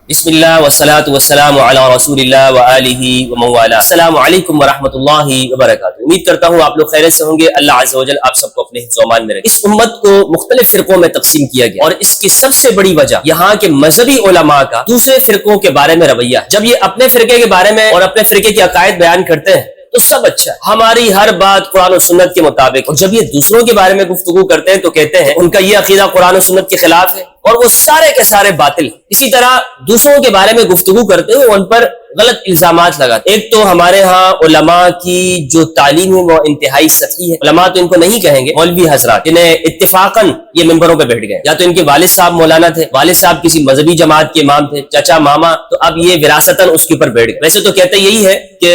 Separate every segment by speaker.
Speaker 1: बिस्मिल्लाह वस्सलातु वस्सलामु अला रसूलिल्लाह व आलिहि व मन वाला। अस्सलामु अलैकुम व रहमतुल्लाहि व बरकातुहू। उम्मीद करता हूँ आप लोग खैरियत से होंगे। अल्लाह अज़्ज़ व जल आप सबको अपने हिफ्ज़-ओ-अमान में रखे। इस उम्मत को मुख्तलिफ फिरकों में तकसीम किया गया और इसकी सबसे बड़ी वजह यहाँ के मजहबी उलमा का दूसरे फिरकों के बारे में रवैया है। जब ये अपने फिरके के बारे में और अपने फिरके के अकायद बयान करते हैं तो सब अच्छा है, हमारी हर बात कुरान और सुन्नत के मुताबिक। और जब ये दूसरों के बारे में गुफ्तगू करते हैं तो कहते हैं उनका ये अकीदा कुरान और सुन्नत के खिलाफ है और वो सारे के सारे बातिल। इसी तरह दूसरों के बारे में गुफ्तगू करते हुए उन पर गलत इल्जामात लगाते। एक तो हमारे यहाँ उलमा की जो तालीम है वो इंतहाई सतही है। उलमा तो इनको नहीं कहेंगे, मौलवी हजरात जिन्हें इत्तिफाकन ये मिंबरों पे बैठ गए। या तो इनके वालिद साहब मौलाना थे, वालिद साहब किसी मजहबी जमात के इमाम थे, चाचा मामा, तो अब ये विरासतन उसके ऊपर बैठ गए। वैसे तो कहते यही है कि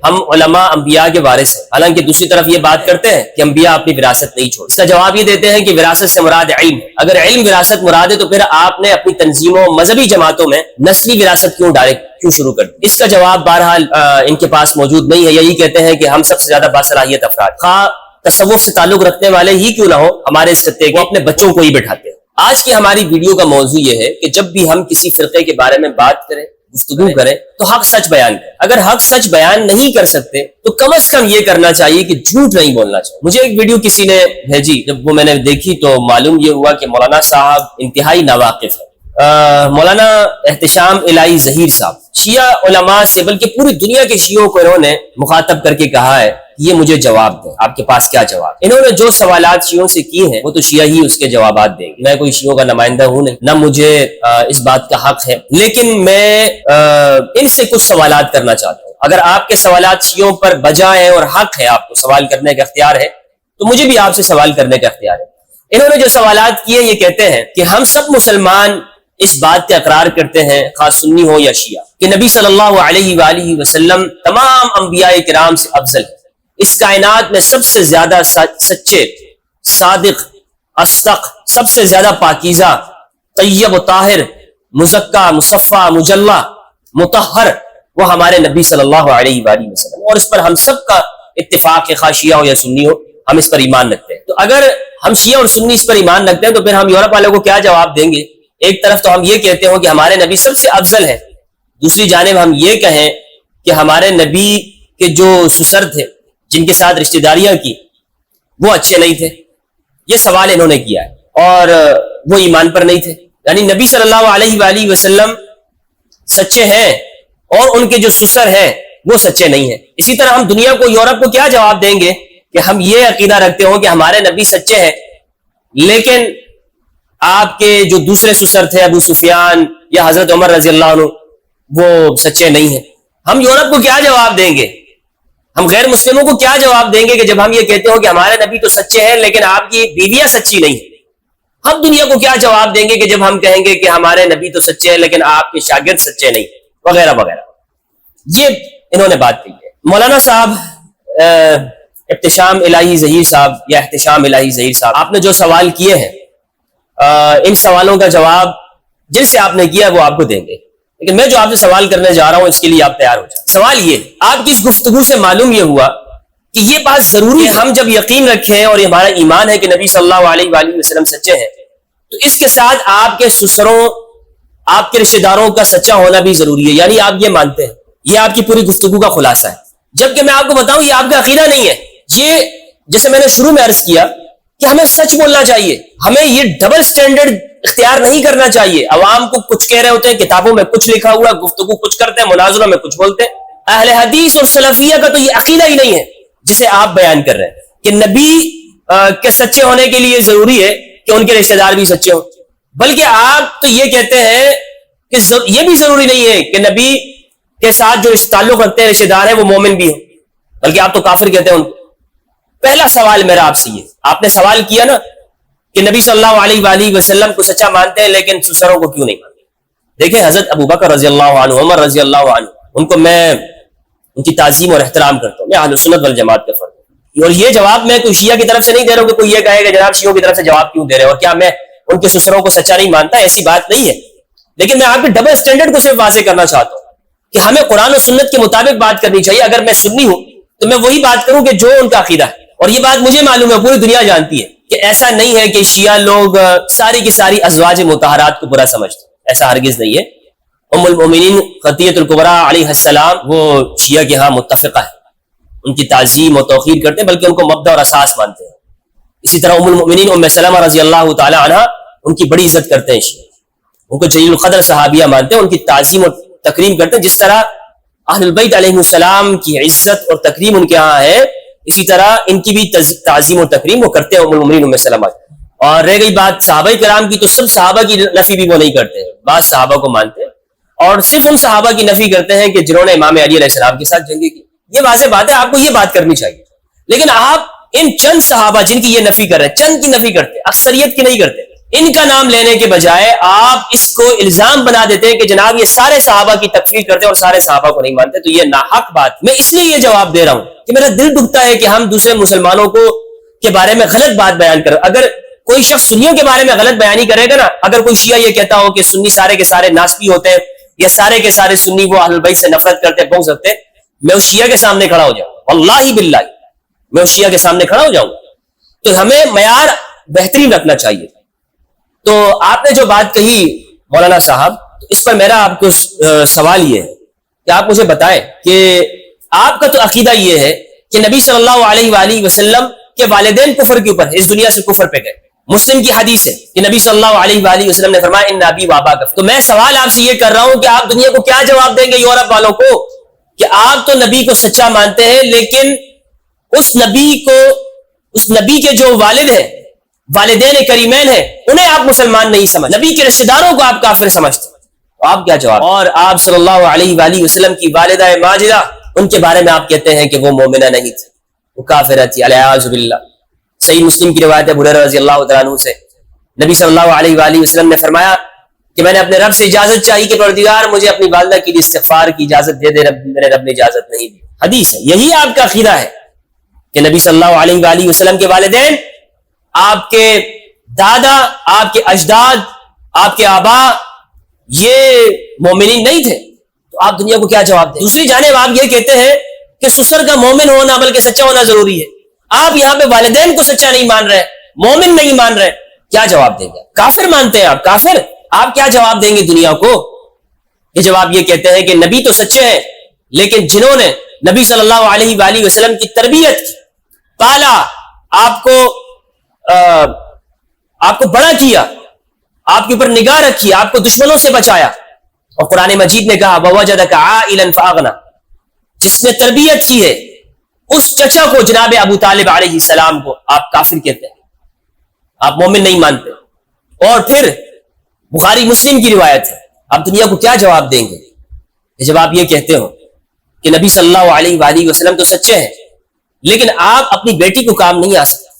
Speaker 1: हम उलमा अंबिया के वारिस हैं, हालांकि दूसरी तरफ ये बात करते हैं कि अंबिया अपनी विरासत नहीं छोड़। इसका जवाब ये देते हैं कि विरासत से मुराद इल्म है। अगर इल्म विरासत मुराद है तो फिर आपने अपनी तंजीमों मजहबी जमातों में नस्ली विरासत क्यों शुरू कर दी? इसका जवाब बहरहाल इनके पास मौजूद नहीं है। यही कहते हैं कि हम सबसे ज्यादा बासलाहियत अफराद खा तसव्वुफ से ताल्लुक रखने वाले ही क्यों ना हो, हमारे इस खत्ते को अपने बच्चों को ही बैठाते हैं। आज की हमारी वीडियो का मौजू ये है कि जब भी हम किसी फिरके के बारे में बात करें, गुफ्तगू करें, तो हक सच बयान करें। अगर हक सच बयान नहीं कर सकते तो कम से कम ये करना चाहिए कि झूठ नहीं बोलना चाहिए। मुझे एक वीडियो किसी ने भेजी, जब वो मैंने देखी तो मालूम ये हुआ कि मौलाना साहब इंतहाई नावाकिफ है। मौलाना एहतिशाम इलाही ज़हीर साहब शिया उलमा से, बल्कि पूरी दुनिया के शियों को इन्होंने मुखातब करके कहा है ये मुझे जवाब दें, आपके पास क्या जवाब। इन्होंने जो सवालात शियों से किए हैं वो तो शिया ही उसके जवाबात देंगे। मैं कोई शियों का नुमाइंदा हूं नहीं, ना मुझे इस बात का हक है, लेकिन मैं इनसे कुछ सवालात करना चाहता हूं। अगर आपके सवालात शियों पर बजा है और हक है, आपको सवाल करने का इख्तियार है, तो मुझे भी आपसे सवाल करने का इख्तियार है। इन्होंने जो सवालात किए ये कहते हैं कि हम सब मुसलमान इस बात का इकरार करते हैं, खास सुन्नी हो या शिया, कि नबी सल्लल्लाहु अलैहि वसल्लम तमाम अंबिया किराम से अफजल है। इस कायनात में सबसे ज्यादा सच्चे, सादिक, अस्दक, सबसे ज्यादा पाकीज़ा, तय्यब, ताहिर, मुज़क्का, मुसफ़ा, मुजल्ला, मुतहर वो हमारे नबी सल्लल्लाहु अलैहि वसल्लम। और इस पर हम सब का इत्तिफाक है, खास शिया हो या सुन्नी हो, हम इस पर ईमान रखते हैं। तो अगर हम शिया और सुन्नी इस पर ईमान रखते हैं तो फिर हम यूरोप वालों को क्या जवाब देंगे? एक तरफ तो हम ये कहते हो कि हमारे नबी सबसे अफजल है, दूसरी जानिब हम ये कहें कि हमारे नबी के जो सुसर थे, जिनके साथ रिश्तेदारियां की, वो अच्छे नहीं थे। ये सवाल इन्होंने किया है और वो ईमान पर नहीं थे। यानी नबी सल्लल्लाहु अलैहि वसल्लम सच्चे हैं और उनके जो सुसर हैं वो सच्चे नहीं हैं। इसी तरह हम दुनिया को, यूरोप को क्या जवाब देंगे कि हम ये अकीदा रखते हो कि हमारे नबी सच्चे हैं, लेकिन आपके जो दूसरे सुसर थे अबू सुफियान या हजरत उमर रजी अल्लाह अन्हु वो सच्चे नहीं है। हम यूरोप को क्या जवाब देंगे, हम गैर मुस्लिमों को क्या जवाब देंगे कि जब हम ये कहते हो कि हमारे नबी तो सच्चे हैं लेकिन आपकी बीवियां सच्ची नहीं है? हम दुनिया को क्या जवाब देंगे कि जब हम कहेंगे कि हमारे नबी तो सच्चे हैं लेकिन आपके शागिर्द सच्चे नहीं, वगैरह वगैरह। ये इन्होंने बात कही है। मौलाना साहब एहतिशाम इलाही ज़हीर साहब या एहतिशाम इलाही ज़हीर साहब, आपने जो सवाल किए हैं इन सवालों का जवाब जिनसे आपने किया वो आपको देंगे, लेकिन मैं जो आपसे सवाल करने जा रहा हूं इसके लिए आप तैयार हो जाए। सवाल ये, आपकी इस गुफ्तगू से मालूम ये हुआ कि ये बात जरूरी है हम जब यकीन रखें और हमारा ईमान है कि नबी सल्लल्लाहु अलैहि वसल्लम सच्चे हैं, तो इसके साथ आपके सुसरों, आपके रिश्तेदारों का सच्चा होना भी जरूरी है। यानी आप ये मानते हैं, ये आपकी पूरी गुफ्तगू का खुलासा है। जबकि मैं आपको बताऊं ये आपका अकीदा नहीं है। ये जैसे मैंने शुरू में अर्ज किया कि हमें सच बोलना चाहिए, हमें ये डबल स्टैंडर्ड इख्तियार नहीं करना चाहिए। अवाम को कुछ कह रहे होते हैं, किताबों में कुछ लिखा हुआ, गुफ्तगू कुछ करते हैं, मुनाजरों में कुछ बोलते हैं। अहले हदीस और सलफिया का तो ये अकीदा ही नहीं है जिसे आप बयान कर रहे हैं कि नबी के सच्चे होने के लिए जरूरी है कि उनके रिश्तेदार भी सच्चे हों। बल्कि आप तो ये कहते हैं कि ये भी जरूरी नहीं है कि नबी के साथ जो ताल्लुक रखते हैं रिश्तेदार है वो मोमिन भी हो, बल्कि आप तो काफिर कहते हैं उनको। पहला सवाल मेरा आपसे ये, आपने सवाल किया ना कि नबी सल्लल्लाहु अलैहि वसल्लम को सच्चा मानते हैं लेकिन सुसरों को क्यों नहीं मानते? देखिए हजरत अबू बकर रजी अल्लाह अन्हु, उमर रजी अल्लाह अन्हु, उनको मैं उनकी ताजीम और एहतराम करता हूँ, मैं अहले सुन्नत वल जमात का फर्द हूं। और ये जवाब मैं कोई शिया की तरफ से नहीं दे रहा हूँ कि कोई ये कहेगा जनाब शियों की तरफ से जवाब क्यों दे रहे हो और क्या मैं उनके सुसरों को सच्चा नहीं मानता, ऐसी बात नहीं है। लेकिन मैं आपके डबल स्टैंडर्ड को सिर्फ वाज़ेह करना चाहता हूँ कि हमें कुरान और सुन्नत के मुताबिक बात करनी चाहिए। अगर मैं सुन्नी हूं तो मैं वही बात करूं कि जो उनका अकीदा है। और ये बात मुझे मालूम है, पूरी दुनिया जानती है कि ऐसा नहीं है कि शिया लोग सारी की सारी अज़वाज मुतहरात को बुरा समझते, ऐसा हरगिज नहीं है। ام المؤمنین خدیجہ الکبریٰ علیہ السلام وہ شیعہ کے ہاں متفقہ ہے، ان کی تعظیم و توقیر کرتے ہیں، بلکہ ان کو مبدا اور اساس مانتے ہیں۔ اسی طرح ام المؤمنین ام سلمہ رضی اللہ تعالی عنہ ان کی بڑی عزت کرتے ہیں شیعہ، ان کو جلیل القدر صحابیہ مانتے ہیں، ان کی تعظیم و تکریم کرتے ہیں۔ جس طرح اہل البیت علیہ السلام کی عزت اور تکریم ان کے ہاں ہے، اسی طرح ان کی بھی تعظیم و تکریم وہ کرتے ہیں ام المؤمنین ام سلمہ۔ اور رہ گئی بات صحابہ کرام کی، تو سب صحابہ کی نفی بھی وہ نہیں کرتے ہیں، بعض صحابہ کو مانتے ہیں، اور صرف ان صحابہ کی نفی کرتے ہیں کہ جنہوں نے امام علی علیہ السلام کے ساتھ جنگیں کی۔ یہ واضح بات ہے، آپ کو یہ بات کرنی چاہیے، لیکن آپ ان چند صحابہ جن کی یہ نفی کر رہے ہیں، چند کی نفی کرتے ہیں، اکثریت کی نہیں کرتے۔ ان کا نام لینے کے بجائے آپ اس کو الزام بنا دیتے ہیں کہ جناب یہ سارے صحابہ کی تکفیر کرتے ہیں اور سارے صحابہ کو نہیں مانتے، تو یہ ناحق بات۔ میں اس لیے یہ جواب دے رہا ہوں کہ میرا دل دکھتا ہے کہ ہم دوسرے مسلمانوں کو کے بارے میں غلط بات بیان کریں۔ اگر کوئی شخص سنیوں کے بارے میں غلط بیانی کرے گا نا، اگر کوئی شیعہ یہ کہتا ہو کہ سنی سارے کے سارے ناسبی ہوتے ہیں یا سارے کے سارے سنی وہ اہل بیت سے نفرت کرتے ہیں، بغض رکھتے ہیں، میں اس شیعہ کے سامنے کھڑا ہو جاؤں گا، واللہ باللہ میں اس شیعہ کے سامنے کھڑا ہو جاؤں گا۔ تو ہمیں معیار بہترین رکھنا چاہیے۔ تو آپ نے جو بات کہی مولانا صاحب، اس پر میرا آپ کو سوال یہ ہے کہ آپ مجھے بتائیں کہ آپ کا تو عقیدہ یہ ہے کہ نبی صلی اللہ علیہ وآلہ وسلم کے والدین کفر کے اوپر اس دنیا سے کفر پہ گئے۔ مسلم کی حدیث ہے کہ نبی صلی اللہ علیہ وآلہ وسلم نے فرمایا ان ابی و اباک۔ تو میں سوال آپ سے یہ کر رہا ہوں کہ آپ دنیا کو کیا جواب دیں گے یورپ والوں کو کہ آپ تو نبی کو سچا مانتے ہیں، لیکن اس نبی کے جو والد ہیں، والدین کریمین ہیں، انہیں آپ مسلمان نہیں سمجھ، نبی کے رشتہ داروں کو آپ کافر سمجھتے ہیں، تو آپ کیا جواب؟ اور آپ صلی اللہ علیہ وآلہ وسلم کی والدہ ماجدہ، ان کے بارے میں آپ کہتے ہیں کہ وہ مومنہ نہیں تھی، وہ کافرہ تھی، علیہ باللہ۔ صحیح مسلم کی روایت ہے ابو ہریرہ رضی اللہ تعالیٰ عنہ سے، نبی صلی اللہ علیہ وآلہ وسلم نے فرمایا کہ میں نے اپنے رب سے اجازت چاہی کہ پروردگار مجھے اپنی والدہ کے لیے استغفار کی اجازت دے دے، میرے رب نے اجازت نہیں دی۔ حدیث ہے، یہی آپ کا عقیدہ ہے کہ نبی صلی اللہ علیہ وآلہ وسلم کے والدین، آپ کے دادا، آپ کے اجداد، آپ کے آبا یہ مومنین نہیں تھے، تو آپ دنیا کو کیا جواب دیں؟ دوسری جانب آپ یہ کہتے ہیں کہ سسر کا مومن ہونا بلکہ سچا ہونا ضروری ہے، آپ یہاں پہ والدین کو سچا نہیں مان رہے، مومن نہیں مان رہے، کیا جواب دیں گے؟ کافر مانتے ہیں آپ، کافر۔ آپ کیا جواب دیں گے دنیا کو کہ جب آپ یہ کہتے ہیں کہ نبی تو سچے ہیں، لیکن جنہوں نے نبی صلی اللہ علیہ وآلہ وسلم کی تربیت کی، پالا، آپ کو بڑا کیا، آپ کے اوپر نگاہ رکھی، آپ کو دشمنوں سے بچایا، اور قرآن مجید نے کہا وَوَجَدَكَ عَائِلًا فَأَغْنَى، جس نے تربیت کی ہے اس چچا کو، جناب ابو طالب علیہ السلام کو، آپ کافر کہتے ہیں، آپ مومن نہیں مانتے۔ اور پھر بخاری مسلم کی روایت ہے، آپ دنیا کو کیا جواب دیں گے جب آپ یہ کہتے ہو کہ نبی صلی اللہ علیہ وآلہ وسلم تو سچے ہیں، لیکن آپ اپنی بیٹی کو کام نہیں آ سکتے۔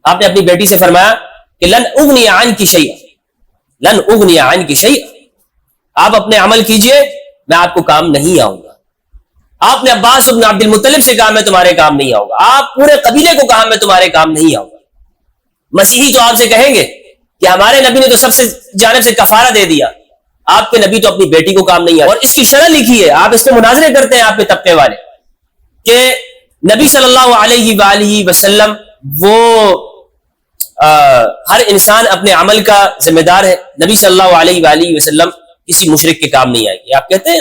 Speaker 1: آپ نے اپنی بیٹی سے فرمایا کہ لن اغنی عنک شیئا، لن اغنی عنک شیئا، آپ اپنے عمل کیجئے، میں آپ کو کام نہیں آؤں گا۔ آپ نے عباس بن عبد المطلب سے کہا میں تمہارے کام نہیں آؤں گا، آپ پورے قبیلے کو کہا میں تمہارے کام نہیں آؤں گا۔ مسیحی تو آپ سے کہیں گے کہ ہمارے نبی نے تو سب سے جانب سے کفارہ دے دیا، آپ کے نبی تو اپنی بیٹی کو کام نہیں آئے۔ اور اس کی شرح لکھی ہے، آپ اس میں مناظرے کرتے ہیں آپ کے طبقے والے کہ نبی صلی اللہ علیہ وآلہ وسلم وہ ہر انسان اپنے عمل کا ذمہ دار ہے، نبی صلی اللہ علیہ وآلہ وسلم کسی مشرک کے کام نہیں آئے گی۔ آپ کہتے ہیں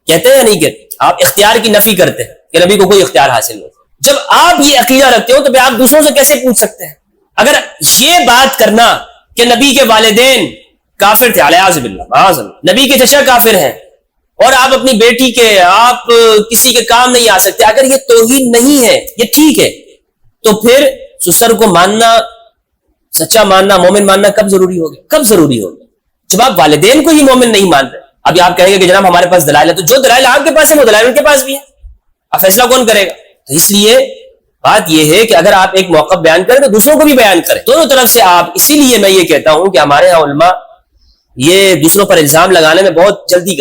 Speaker 1: یا نہیں کہتے؟ آپ اختیار کی نفی کرتے ہیں کہ نبی کو کوئی اختیار حاصل نہیں۔ جب آپ یہ عقیدہ رکھتے ہو تو پھر آپ دوسروں سے کیسے پوچھ سکتے ہیں؟ اگر یہ بات کرنا کہ نبی کے والدین کافر تھے، علیہ باللہ، نبی کے چچا کافر ہیں، اور آپ اپنی بیٹی کے، آپ کسی کے کام نہیں آ سکتے، اگر یہ توحید نہیں ہے، یہ ٹھیک ہے، تو پھر سسر کو ماننا، سچا ماننا، مومن ماننا کب ضروری ہو گیا؟ کب ضروری ہو گیا؟ جب آپ والدین کو ہی مومن نہیں مان رہے۔ ابھی آپ کہیں گے کہ جناب ہمارے پاس دلائل ہے، تو جو دلائل آپ کے پاس ہے وہ دلائل ان کے پاس بھی ہے، اب فیصلہ کون کرے گا؟ تو اس لیے بات یہ ہے کہ اگر آپ ایک موقف بیان کریں تو دوسروں کو بھی بیان کریں، دونوں طرف سے آپ۔ اسی لیے میں یہ کہتا ہوں کہ ہمارے یہاں علماء یہ دوسروں پر الزام لگانے میں بہت جلدی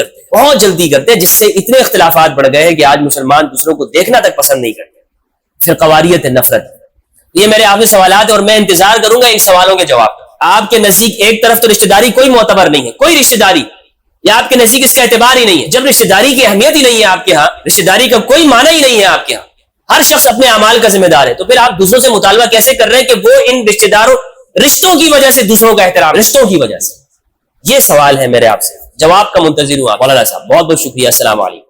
Speaker 1: کرتے ہیں، جس سے اتنے اختلافات بڑھ گئے ہیں کہ آج مسلمان دوسروں کو دیکھنا تک پسند نہیں کرتے، پھر قواریت ہے، نفرت ہے۔ یہ میرے آپ سے سوالات ہیں اور میں انتظار کروں گا ان سوالوں کے جواب۔ آپ کے نزدیک ایک طرف تو رشتہ داری کوئی معتبر نہیں ہے، کوئی رشتہ داری، یا آپ کے نزدیک اس کا اعتبار ہی نہیں ہے۔ جب رشتہ داری کی اہمیت ہی نہیں ہے آپ کے ہاں، رشتہ داری کا کوئی معنی ہی نہیں ہے آپ کے ہاں، ہر شخص اپنے اعمال کا ذمہ دار ہے، تو پھر آپ دوسروں سے مطالبہ کیسے کر رہے ہیں کہ وہ ان رشتوں کی وجہ سے دوسروں کا احترام، رشتوں کی وجہ سے؟ یہ سوال ہے میرے آپ سے، جواب کا منتظر ہوں آپ مولانا صاحب، بہت بہت شکریہ، السلام علیکم۔